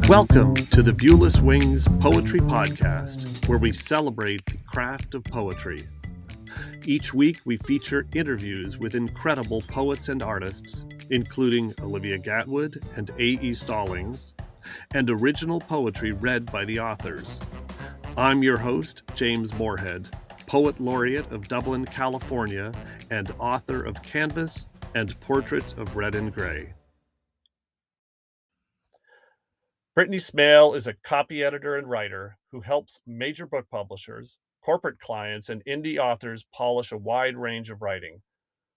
Welcome to the Viewless Wings Poetry Podcast, where we celebrate the craft of poetry. Each week, we feature interviews with incredible poets and artists, including Olivia Gatwood and A.E. Stallings, and original poetry read by the authors. I'm your host, James Moorhead, Poet Laureate of Dublin, California, and author of Canvas and Portraits of Red and Gray. Brittany Smail is a copy editor and writer who helps major book publishers, corporate clients, and indie authors polish a wide range of writing,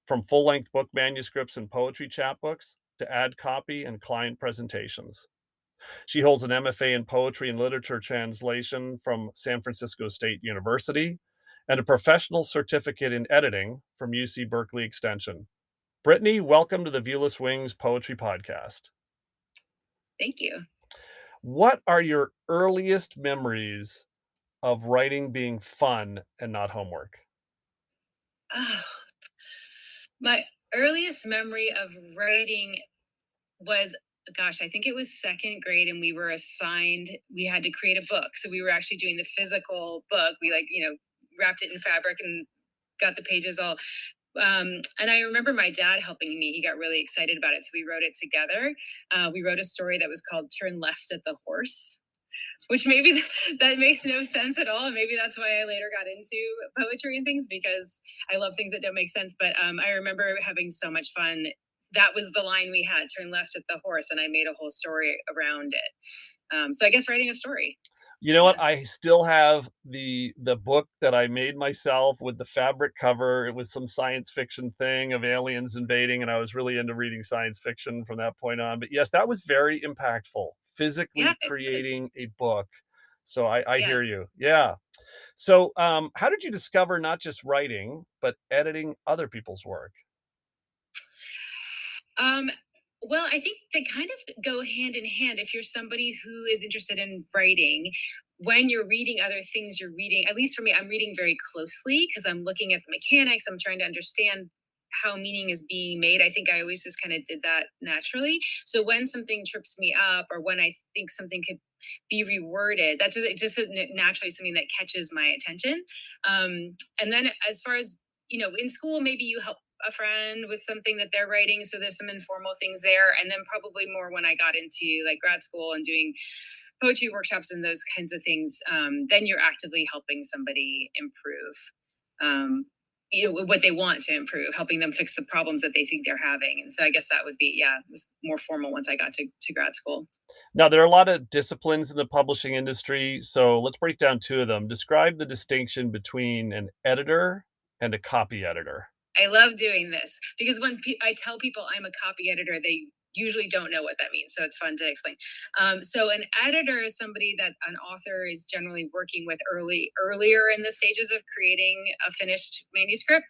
from full-length book manuscripts and poetry chapbooks to ad copy and client presentations. She holds an MFA in Poetry and Literature Translation from San Francisco State University and a professional certificate in editing from UC Berkeley Extension. Brittany, welcome to the Viewless Wings Poetry Podcast. Thank you. What are your earliest memories of writing being fun and not homework? Oh, my earliest memory of writing was, I think it was second grade, and we were assigned, we had to create a book. So we were actually doing the physical book. We wrapped it in fabric and got the pages all. And I remember my dad helping me. He got really excited about it. So we wrote it together. We wrote a story that was called Turn Left at the Horse, which maybe that makes no sense at all. And maybe that's why I later got into poetry and things, because I love things that don't make sense. But I remember having so much fun. That was the line we had, turn left at the horse. And I made a whole story around it. So I guess writing a story. You know what? I still have the book that I made myself with the fabric cover. It was some science fiction thing of aliens invading, and I was really into reading science fiction from that point on. But yes, that was very impactful, physically creating a book. So I hear you. Yeah. So how did you discover not just writing, but editing other people's work? Well, I think they kind of go hand in hand. If you're somebody who is interested in writing, when you're reading other things, you're reading, at least for me, I'm reading very closely because I'm looking at the mechanics. I'm trying to understand how meaning is being made. I think I always just kind of did that naturally. So when something trips me up, or when I think something could be reworded, that's just naturally something that catches my attention. And then as far as, in school, maybe you help a friend with something that they're writing. So there's some informal things there. And then probably more when I got into like grad school and doing poetry workshops and those kinds of things, then you're actively helping somebody improve, what they want to improve, helping them fix the problems that they think they're having. And so I guess that would be, it was more formal once I got to grad school. Now, there are a lot of disciplines in the publishing industry. So let's break down two of them. Describe the distinction between an editor and a copy editor. I love doing this because when I tell people I'm a copy editor, they usually don't know what that means. So it's fun to explain. So an editor is somebody that an author is generally working with earlier in the stages of creating a finished manuscript.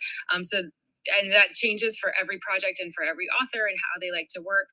And that changes for every project and for every author and how they like to work.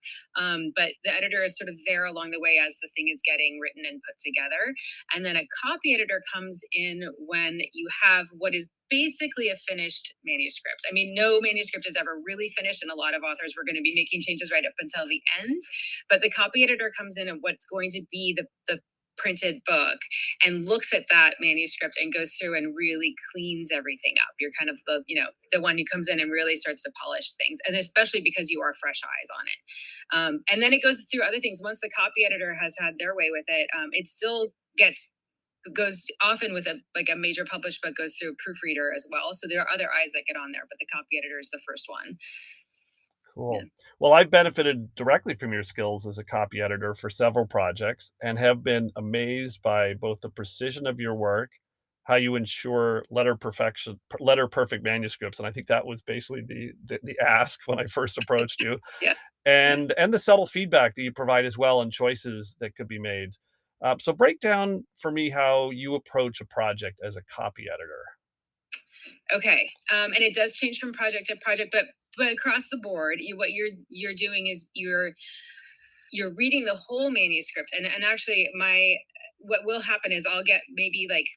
But the editor is sort of there along the way as the thing is getting written and put together. And then a copy editor comes in when you have what is basically a finished manuscript. I mean, no manuscript is ever really finished, and a lot of authors were going to be making changes right up until the end. But the copy editor comes in and what's going to be the printed book and looks at that manuscript and goes through and really cleans everything up. You're kind of the one who comes in and really starts to polish things, and especially because you are fresh eyes on it. And then it goes through other things. Once the copy editor has had their way with it, it still goes often with a major published book goes through a proofreader as well. So there are other eyes that get on there, but the copy editor is the first one. Cool. Yeah. Well, I've benefited directly from your skills as a copy editor for several projects and have been amazed by both the precision of your work, how you ensure letter perfect manuscripts. And I think that was basically the ask when I first approached you. And the subtle feedback that you provide as well and choices that could be made. So break down for me how you approach a project as a copy editor. Okay. And it does change from project to project, but across the board, what you're doing is you're reading the whole manuscript. And actually what will happen is I'll get maybe like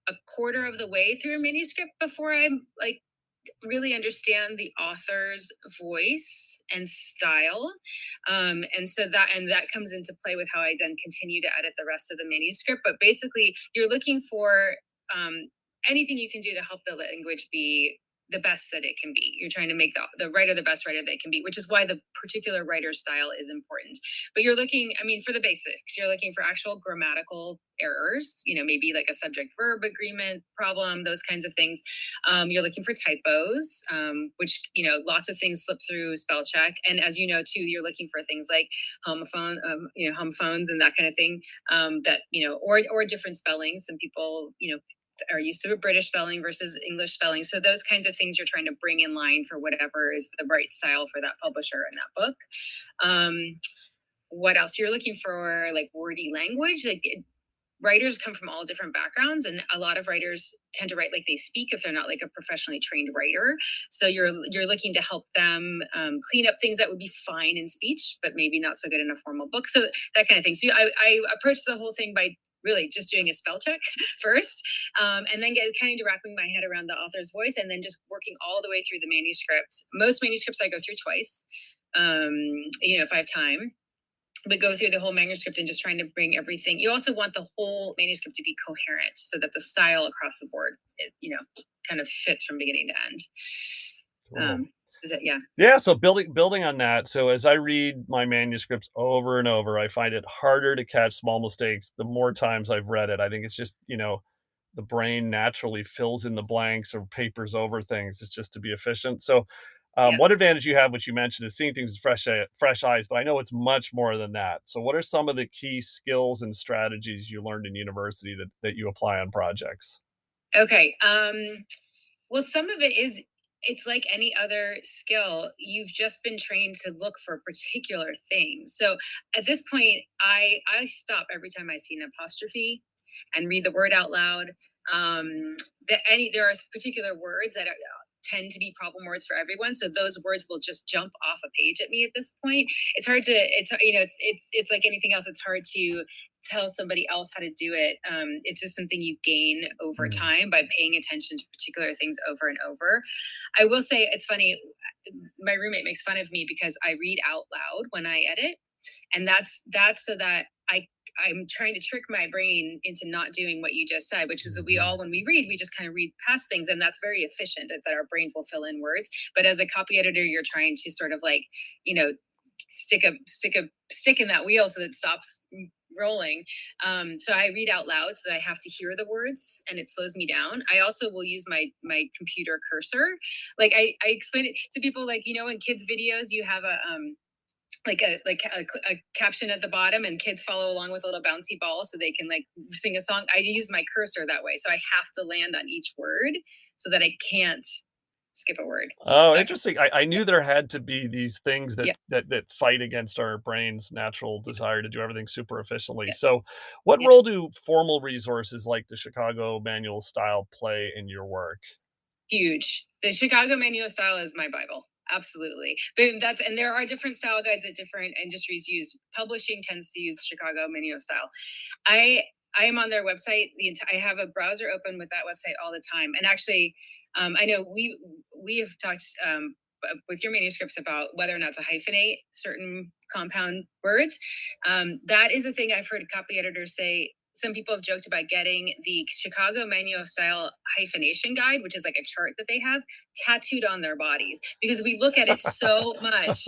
a quarter of the way through a manuscript before I'm like really understand the author's voice and style, and that comes into play with how I then continue to edit the rest of the manuscript. But basically, you're looking for um, anything you can do to help the language be the best that it can be. You're trying to make the writer the best writer they can be, which is why the particular writer style is important. But you're looking, I mean, for the basics, you're looking for actual grammatical errors, maybe like a subject verb agreement problem, those kinds of things. You're looking for typos, which, lots of things slip through spell check. And as you know, too, you're looking for things like homophones and that kind of thing, or different spellings. Some people, are used to a British spelling versus English spelling. So those kinds of things you're trying to bring in line for whatever is the right style for that publisher and that book. What else? You're looking for like wordy language. Writers come from all different backgrounds, and a lot of writers tend to write like they speak if they're not like a professionally trained writer. So you're looking to help them clean up things that would be fine in speech but maybe not so good in a formal book, so that kind of thing. So I approach the whole thing by really just doing a spell check first, and then kind of wrapping my head around the author's voice, and then just working all the way through the manuscript. Most manuscripts I go through twice, if I have time, but go through the whole manuscript and just trying to bring everything. You also want the whole manuscript to be coherent so that the style across the board, kind of fits from beginning to end. Cool. Is it? Yeah. Yeah, so building on that, so as I read my manuscripts over and over, I find it harder to catch small mistakes the more times I've read it. I think it's just, the brain naturally fills in the blanks or papers over things. It's just to be efficient. So, Yeah. one advantage you have, which you mentioned, is seeing things with fresh eyes, but I know it's much more than that. So what are some of the key skills and strategies you learned in university that you apply on projects? Okay. Well, some of it is, it's like any other skill. You've just been trained to look for particular things. So at this point, I stop every time I see an apostrophe and read the word out loud. There are particular words that tend to be problem words for everyone, so those words will just jump off a page at me at this point. It's hard to it's like anything else. It's hard to tell somebody else how to do it. It's just something you gain over Mm. time by paying attention to particular things over and over. I will say it's funny. My roommate makes fun of me because I read out loud when I edit, and that's so that I'm trying to trick my brain into not doing what you just said, which is that Mhm. when we read, we just kind of read past things, and that's very efficient. That our brains will fill in words. But as a copy editor, you're trying to sort of like, you know, stick in that wheel so that it stops rolling. So I read out loud so that I have to hear the words, and it slows me down. I also will use my computer cursor. Like I explain it to people, like, in kids videos, you have a caption at the bottom, and kids follow along with a little bouncy ball so they can like sing a song. I use my cursor that way, so I have to land on each word so that I can't skip a word. Oh, So interesting. I knew there had to be these things that yeah, that fight against our brain's natural desire to do everything super efficiently. yeah, So, what yeah. role do formal resources like the Chicago Manual Style play in your work? Huge. The Chicago Manual Style is my Bible. Absolutely. But and there are different style guides that different industries use. Publishing tends to use Chicago Manual Style. I I am on their website. I have a browser open with that website all the time. And actually, I know we have talked with your manuscripts about whether or not to hyphenate certain compound words. That is a thing I've heard copy editors say. Some people have joked about getting the Chicago Manual Style hyphenation guide, which is like a chart that they have, tattooed on their bodies, because we look at it so much.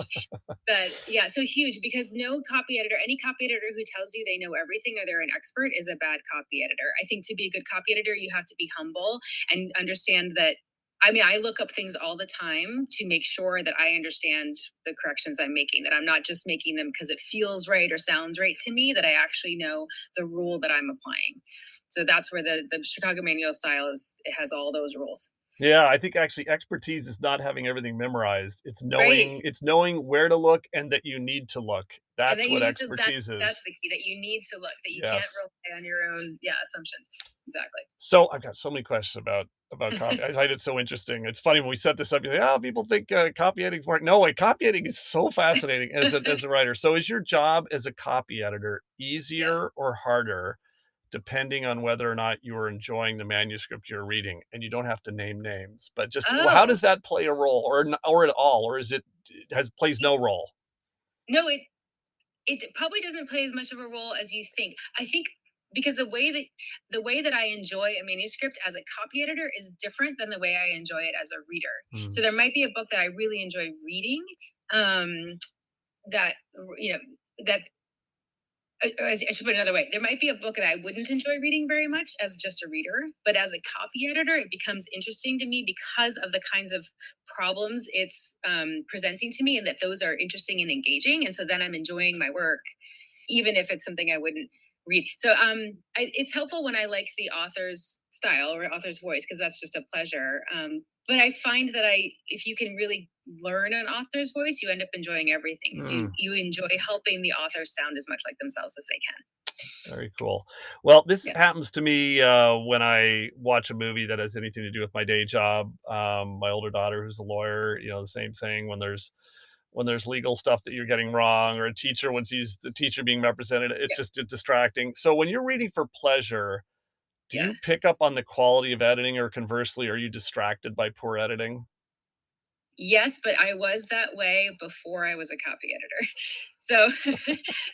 But yeah, so huge, because no copy editor, any copy editor who tells you they know everything or they're an expert is a bad copy editor. I think to be a good copy editor, you have to be humble and understand that. I mean, I look up things all the time to make sure that I understand the corrections I'm making, that I'm not just making them because it feels right or sounds right to me, that I actually know the rule that I'm applying. So that's where the Chicago Manual Style it has all those rules. Yeah, I think actually expertise is not having everything memorized. Right. It's knowing where to look and that you need to look. And That's then you what need to expertise that's is. the key, that you need to look, that you can't Yes. rely on your own, assumptions. Exactly. So I've got so many questions about copy. I find it so interesting. It's funny when we set this up, you're like, "Oh, people think, copy editing's boring." No way, copy editing is so fascinating as a writer. So is your job as a copy editor Yeah. easier or harder depending on whether or not you are enjoying the manuscript you're reading, and you don't have to name names, but just well, how Oh, does that play a role or at all, or is it has plays y- no role? no, it probably doesn't play as much of a role as you think. I think because the way that I enjoy a manuscript as a copy editor is different than the way I enjoy it as a reader. Mm. So there might be a book that I really enjoy reading, um, that you know that I should put it another way. There might be a book that I wouldn't enjoy reading very much as just a reader, but as a copy editor, it becomes interesting to me because of the kinds of problems it's presenting to me, and that those are interesting and engaging. And so then I'm enjoying my work even if it's something I wouldn't read. So it's helpful when I like the author's style or author's voice because that's just a pleasure. But I find that if you can really learn an author's voice, you end up enjoying everything because you Mm. you enjoy helping the author sound as much like themselves as they can. Very cool. Well, this Yeah, happens to me, when I watch a movie that has anything to do with my day job. My older daughter, who's a lawyer, the same thing when there's legal stuff that you're getting wrong, or a teacher when sees the teacher being represented, it's yeah, just distracting. So when you're reading for pleasure, do yeah. you pick up on the quality of editing, or conversely, are you distracted by poor editing? Yes, but I was that way before I was a copy editor. So,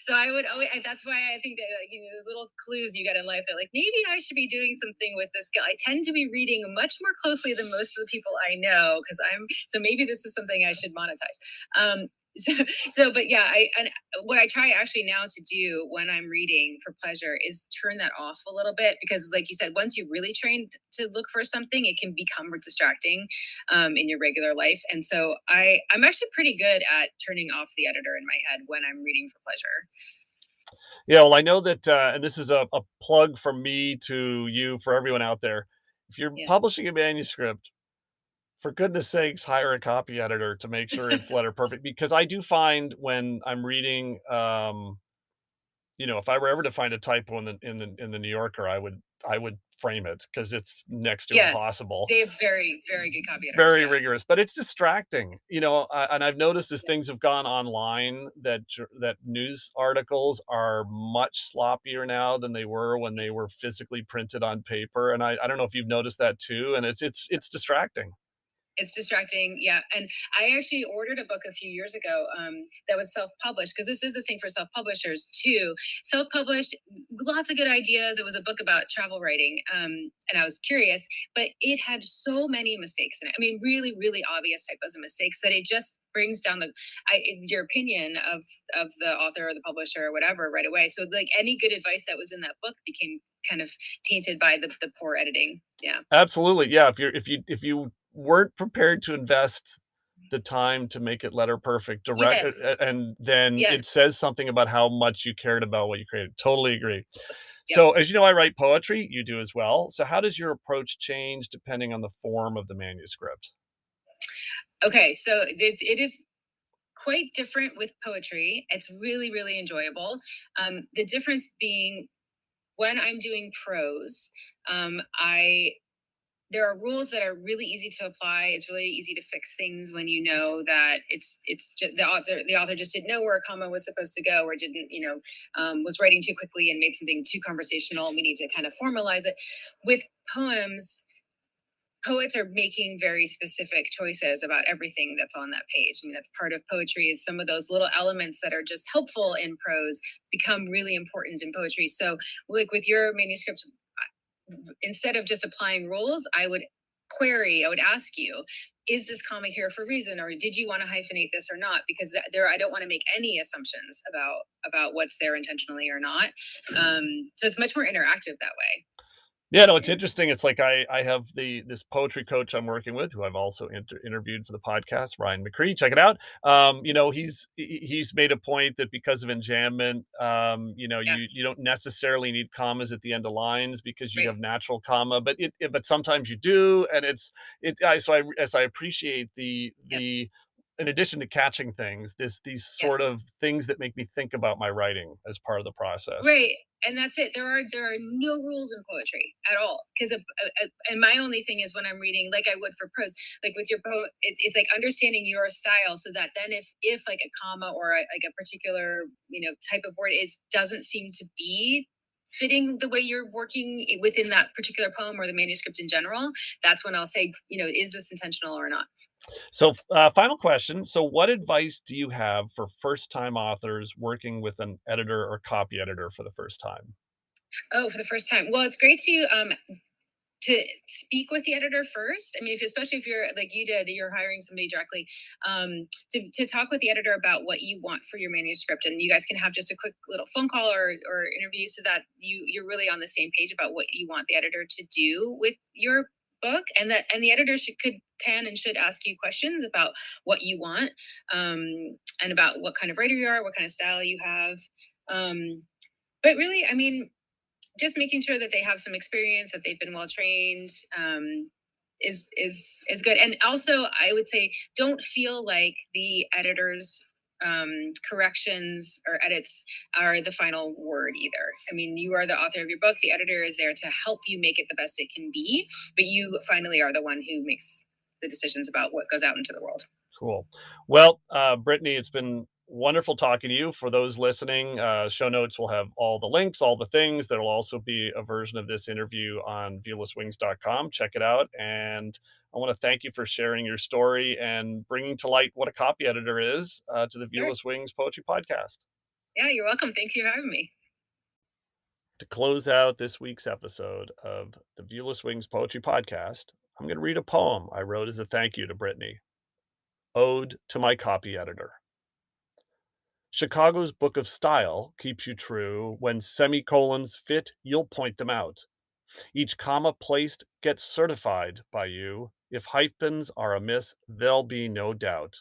so I would always. That's why I think that there's little clues you get in life that like maybe I should be doing something with this skill. I tend to be reading much more closely than most of the people I know because I'm. So maybe this is something I should monetize. So, but yeah, and what I try actually now to do when I'm reading for pleasure is turn that off a little bit because, like you said, once you really trained to look for something, it can become distracting in your regular life. And so I'm actually pretty good at turning off the editor in my head when I'm reading for pleasure. Yeah, well, I know that, and this is a plug from me to you for everyone out there. If you're Yeah. publishing a manuscript, for goodness sakes, hire a copy editor to make sure it's letter perfect, because I do find when I'm reading, if I were ever to find a typo in the New Yorker, I would frame it because it's next to Yeah. impossible. They have very, very good copy editors. Very Yeah. rigorous, but it's distracting, and I've noticed as Yeah. things have gone online that news articles are much sloppier now than they were when they were physically printed on paper, and I don't know if you've noticed that too, and it's distracting. It's distracting. Yeah. And I actually ordered a book a few years ago that was self published because this is the thing for self publishers too. Self published, lots of good ideas. It was a book about travel writing. And I was curious, but it had so many mistakes in it. I mean, really, really obvious typos and mistakes that it just brings down your opinion of the author or the publisher or whatever right away. So like any good advice that was in that book became kind of tainted by the poor editing. Yeah. Absolutely, yeah, if you weren't prepared to invest the time to make it letter perfect, direct Yeah. and then Yeah. it says something about how much you cared about what you created. Totally agree. Yep. So, as you know, I write poetry, you do as well. So how does your approach change depending on the form of the manuscript? Okay, so it is quite different with poetry. It's really, really enjoyable. The difference being when I'm doing prose, I there are rules that are really easy to apply. It's really easy to fix things when you know that it's just the author just didn't know where a comma was supposed to go or didn't was writing too quickly and made something too conversational. And we need to kind of formalize it. With poems, poets are making very specific choices about everything that's on that page. I mean, that's part of poetry is some of those little elements that are just helpful in prose become really important in poetry. So like with your manuscript, instead of just applying rules, I would ask you, is this comma here for a reason? Or did you want to hyphenate this or not? Because I don't want to make any assumptions about what's there intentionally or not. So it's much more interactive that way. Yeah, no, it's Yeah. interesting. It's like I have this poetry coach I'm working with, who I've also interviewed for the podcast, Ryan McCree. Check it out. He's made a point that because of enjambment, Yeah. you don't necessarily need commas at the end of lines because you Right. have natural comma, but sometimes you do, and as I appreciate Yep. the in addition to catching things, these Yeah. sort of things that make me think about my writing as part of the process. Right. And that's it. There are no rules in poetry at all. Because and my only thing is when I'm reading, like I would for prose, like with your poem, it's like understanding your style, so that then if like a comma or like a particular type of word is doesn't seem to be fitting the way you're working within that particular poem or the manuscript in general, that's when I'll say, is this intentional or not? So, final question. So, what advice do you have for first time authors working with an editor or copy editor for the first time? Oh, for the first time. Well, it's great to speak with the editor first. I mean, especially if you're like you did, you're hiring somebody directly, to talk with the editor about what you want for your manuscript, and you guys can have just a quick little phone call or interview so that you're really on the same page about what you want the editor to do with your book, and the editor can and should ask you questions about what you want, and about what kind of writer you are, what kind of style you have. But really, I mean, just making sure that they have some experience, that they've been well trained, is good. And also, I would say, don't feel like the editor's corrections or edits are the final word either. I mean, you are the author of your book. The editor is there to help you make it the best it can be, but you finally are the one who makes the decisions about what goes out into the world. Cool. Well, Brittany, it's been wonderful talking to you. For those listening, show notes will have all the links, all the things. There'll also be a version of this interview on viewlesswings.com. Check it out. And I want to thank you for sharing your story and bringing to light what a copy editor is to the Sure. Viewless Wings Poetry Podcast. Yeah, you're welcome. Thanks for having me. To close out this week's episode of the Viewless Wings Poetry Podcast, I'm going to read a poem I wrote as a thank you to Brittany. Ode to my copy editor. Chicago's book of style keeps you true. When semicolons fit, you'll point them out. Each comma placed gets certified by you. If hyphens are amiss, there'll be no doubt.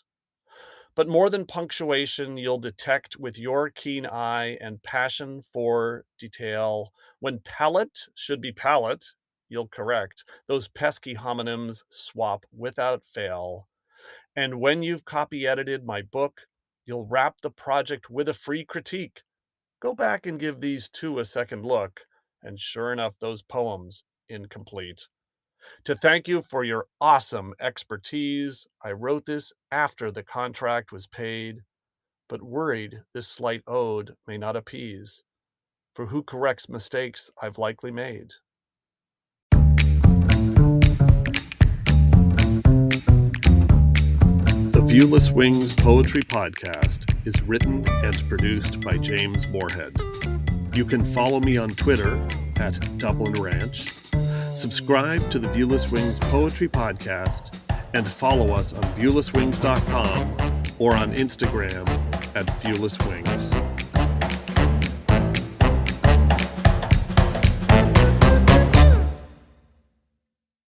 But more than punctuation, you'll detect with your keen eye and passion for detail. When palette should be palette, you'll correct. Those pesky homonyms swap without fail. And when you've copy edited my book, you'll wrap the project with a free critique. Go back and give these two a second look. And sure enough, those poems incomplete. To thank you for your awesome expertise, I wrote this after the contract was paid, but worried this slight ode may not appease. For who corrects mistakes I've likely made? The Viewless Wings Poetry Podcast is written and produced by James Moorhead. You can follow me on Twitter at Dublin Ranch, subscribe to the Viewless Wings Poetry Podcast, and follow us on viewlesswings.com or on Instagram at viewlesswings.